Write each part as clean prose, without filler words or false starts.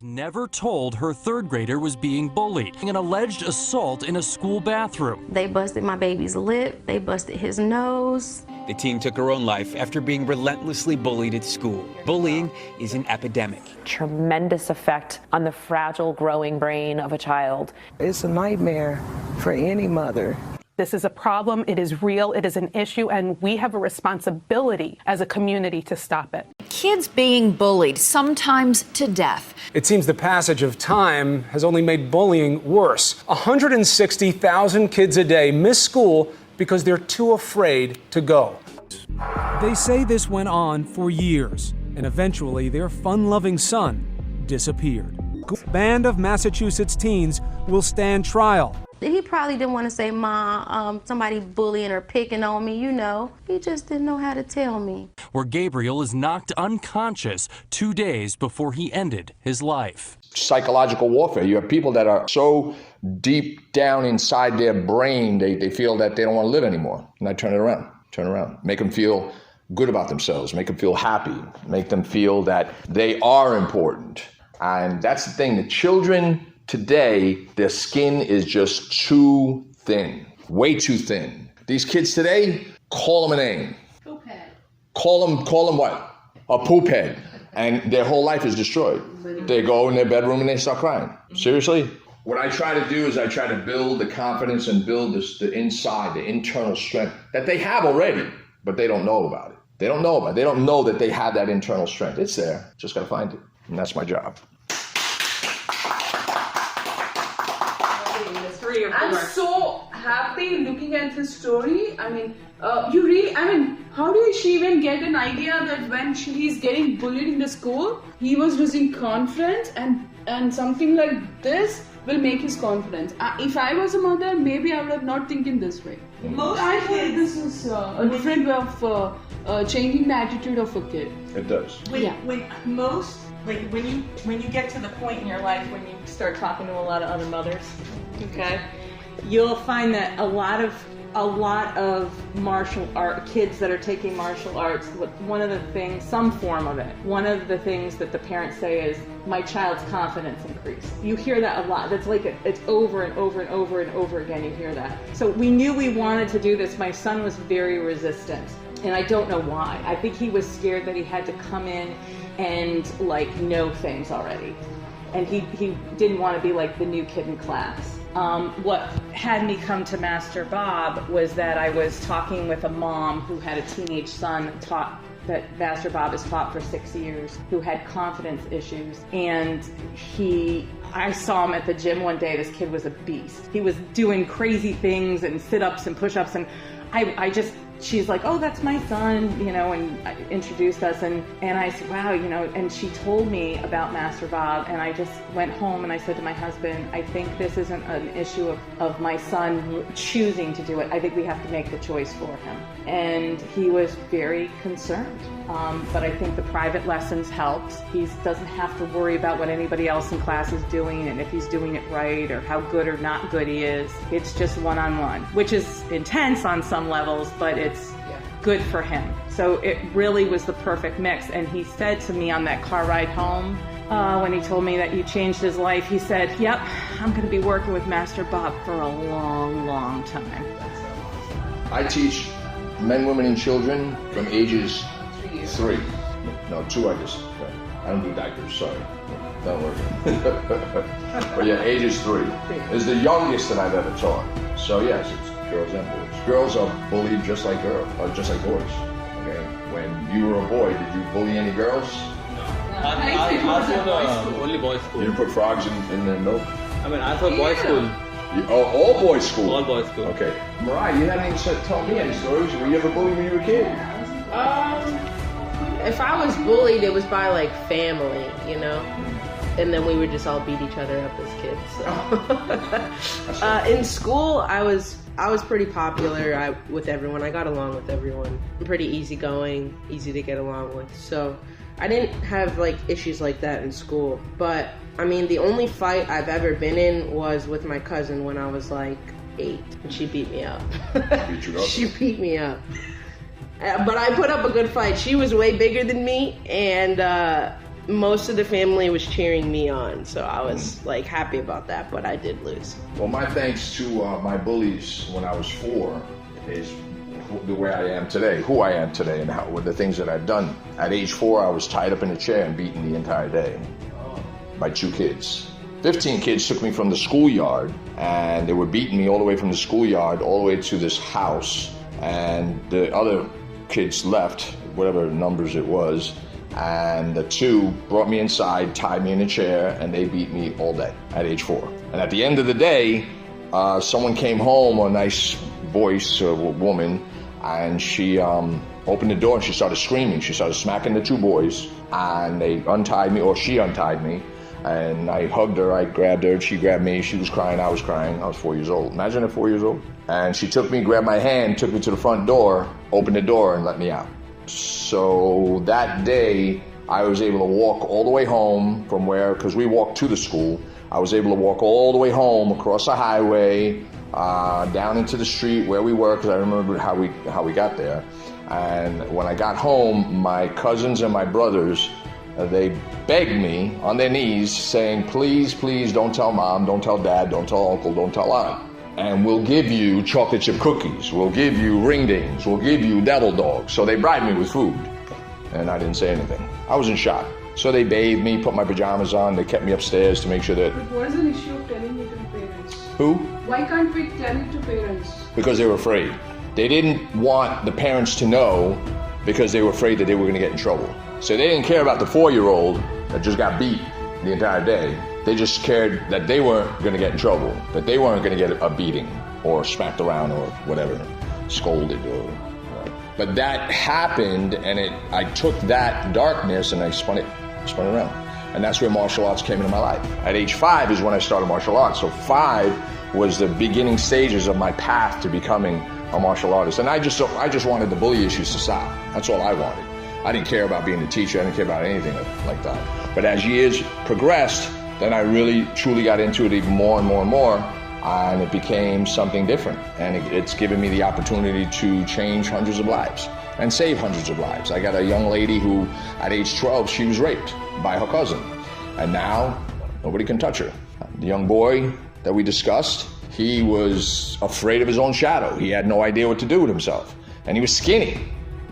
Never told her third grader was being bullied. An alleged assault in a school bathroom. They busted my baby's lip. They busted his nose. The teen took her own life after being relentlessly bullied at school. Bullying is an epidemic. Tremendous effect on the fragile, growing brain of a child. It's a nightmare for any mother. This is a problem, it is real, it is an issue, and we have a responsibility as a community to stop it. Kids being bullied, sometimes to death. It seems the passage of time has only made bullying worse. 160,000 kids a day miss school because they're too afraid to go. They say this went on for years, and eventually their fun-loving son disappeared. A band of Massachusetts teens will stand trial. He probably didn't want to say, "Mom, somebody bullying or picking on me," you know. He just didn't know how to tell me. Where Gabriel is knocked unconscious 2 days before he ended his life. Psychological warfare. You have people that are so deep down inside their brain, they feel that they don't want to live anymore. And I turn it around, make them feel good about themselves, make them feel happy, make them feel that they are important. And that's the thing, the children today, their skin is just too thin, way too thin. These kids today, call them a name. Poop head. Call them what? A poop head. And their whole life is destroyed. They go in their bedroom and they start crying. Seriously? What I try to do is I try to build the confidence and build the inside, the internal strength that they have already, but they don't know about it. They don't know about it. They don't know that they have that internal strength. It's there. Just got to find it. And that's my job. I'm so happy looking at this story. I mean, how did she even get an idea that when he's getting bullied in the school, he was losing confidence and something like this will make his confidence. If I was a mother, maybe I would have not thinking this way. I think this is a different way of changing the attitude of a kid. It does. When you get to the point in your life when you start talking to a lot of other mothers, okay, you'll find that a lot of martial art kids that are taking martial arts, one of the things, some form of it, one of the things that the parents say is, my child's confidence increased. You hear that a lot. That's like it's over and over and over and over again. You hear that. So we knew we wanted to do this. My son was very resistant, and I don't know why. I think he was scared that he had to come in and know things already, and he didn't want to be like the new kid in class. What had me come to Master Bob was that I was talking with a mom who had a teenage son that Master Bob has taught for 6 years, who had confidence issues, and I saw him at the gym one day. This kid was a beast. He was doing crazy things and sit-ups and push-ups, and she's like, "Oh, that's my son," and introduced us, and I said, "Wow," and she told me about Master Bob, and I just went home and I said to my husband, "I think this isn't an issue of my son choosing to do it. I think we have to make the choice for him." And he was very concerned, but I think the private lessons helped. He doesn't have to worry about what anybody else in class is doing and if he's doing it right or how good or not good he is. It's just one-on-one, which is intense on some levels, but it's good for him. So it really was the perfect mix. And he said to me on that car ride home, when he told me that you changed his life, he said, "Yep, I'm going to be working with Master Bob for a long, long time." I teach men, women, and children from ages 3. No, 2 I guess. I don't do diapers, sorry. Don't worry. But yeah, ages 3 is the youngest that I've ever taught. So yes, it's girls and boys. Girls are bullied just like boys. Okay. When you were a boy, did you bully any girls? I only boys school. You put frogs in the milk? I mean, I thought boys school. All boys school? All boys school. Okay. Mariah, you hadn't even tell me any stories. Were you ever bullied when you were a kid? If I was bullied, it was by family, and then we would just all beat each other up as kids. So. In school, I was pretty popular with everyone. I got along with everyone. I'm pretty easygoing, easy to get along with. So I didn't have issues like that in school. But I mean, the only fight I've ever been in was with my cousin when I was 8, and she beat me up. Beat you up? She beat me up. But I put up a good fight. She was way bigger than me, and most of the family was cheering me on, so I was like happy about that, but I did lose. Well, my thanks to my bullies when I was 4 is the way I am today, who I am today, and with the things that I've done. At age 4, I was tied up in a chair and beaten the entire day by 2 kids. 15 kids took me from the schoolyard, and they were beating me all the way from the schoolyard all the way to this house, and the other kids left, whatever numbers it was, and the 2 brought me inside, tied me in a chair, and they beat me all day at age 4. And at the end of the day, someone came home, a nice voice, a woman, and she opened the door and she started screaming. She started smacking the 2 boys, and they untied me, or she untied me, and I hugged her, I grabbed her, she grabbed me, she was crying, I was crying. I was 4 years old. Imagine at 4 years old. And she took me, grabbed my hand, took me to the front door, opened the door, and let me out. So that day, I was able to walk all the way home from where, because we walked to the school, I was able to walk all the way home across the highway, down into the street where we were, because I remember how we got there. And when I got home, my cousins and my brothers, they begged me on their knees, saying, please, please don't tell Mom, don't tell Dad, don't tell Uncle, don't tell Aunt. And we'll give you chocolate chip cookies, we'll give you ring dings, we'll give you devil dogs. So they bribed me with food, and I didn't say anything. I was in shock. So they bathed me, put my pajamas on, they kept me upstairs to make sure that... But what is an issue of telling it to parents? Who? Why can't we tell it to parents? Because they were afraid. They didn't want the parents to know because they were afraid that they were going to get in trouble. So they didn't care about the 4-year-old that just got beat the entire day. They just cared that they weren't going to get in trouble, that they weren't going to get a beating or smacked around or whatever, scolded or... But that happened, and I took that darkness and I spun it around. And that's where martial arts came into my life. At age 5 is when I started martial arts. So 5 was the beginning stages of my path to becoming a martial artist. And I just wanted the bully issues to stop. That's all I wanted. I didn't care about being a teacher. I didn't care about anything like that. But as years progressed, then I really, truly got into it even more and more and more. And it became something different. And it's given me the opportunity to change hundreds of lives and save hundreds of lives. I got a young lady who, at age 12, she was raped by her cousin. And now, nobody can touch her. The young boy that we discussed, he was afraid of his own shadow. He had no idea what to do with himself. And he was skinny.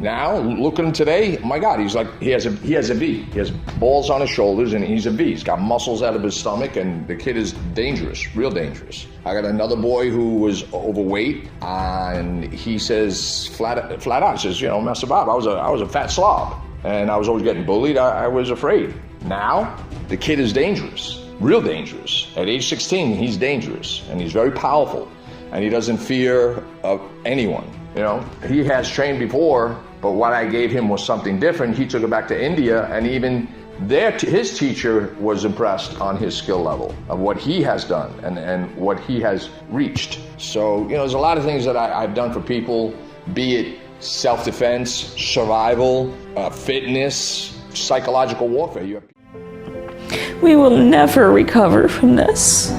Now, look at him today, oh my God, he's like, he has a V. He has balls on his shoulders and he's a V. He's got muscles out of his stomach, and the kid is dangerous, real dangerous. I got another boy who was overweight, and he says flat out, he says, you know, Master Bob, I was a fat slob, and I was always getting bullied. I was afraid. Now, the kid is dangerous, real dangerous. At age 16, he's dangerous, and he's very powerful, and he doesn't fear of anyone. You know, he has trained before, but what I gave him was something different. He took it back to India, and even there, his teacher was impressed on his skill level of what he has done and what he has reached. So, you know, there's a lot of things that I've done for people, be it self-defense, survival, fitness, psychological warfare. We will never recover from this.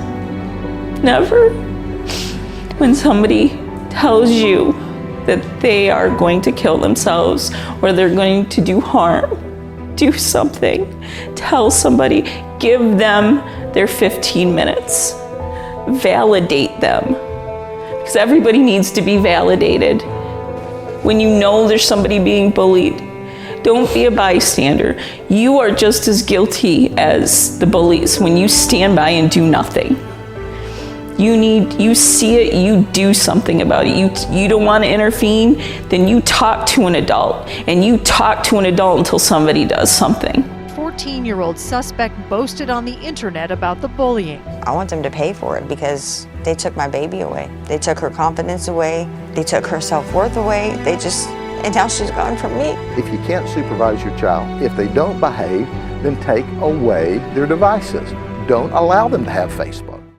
Never. When somebody tells you that they are going to kill themselves or they're going to do harm, do something. Tell somebody, give them their 15 minutes. Validate them. Because everybody needs to be validated. When you know there's somebody being bullied, don't be a bystander. You are just as guilty as the bullies when you stand by and do nothing. You see it, you do something about it. You don't want to intervene, then you talk to an adult. And you talk to an adult until somebody does something. 14-year-old suspect boasted on the internet about the bullying. I want them to pay for it because they took my baby away. They took her confidence away. They took her self-worth away. And now she's gone from me. If you can't supervise your child, if they don't behave, then take away their devices. Don't allow them to have Facebook.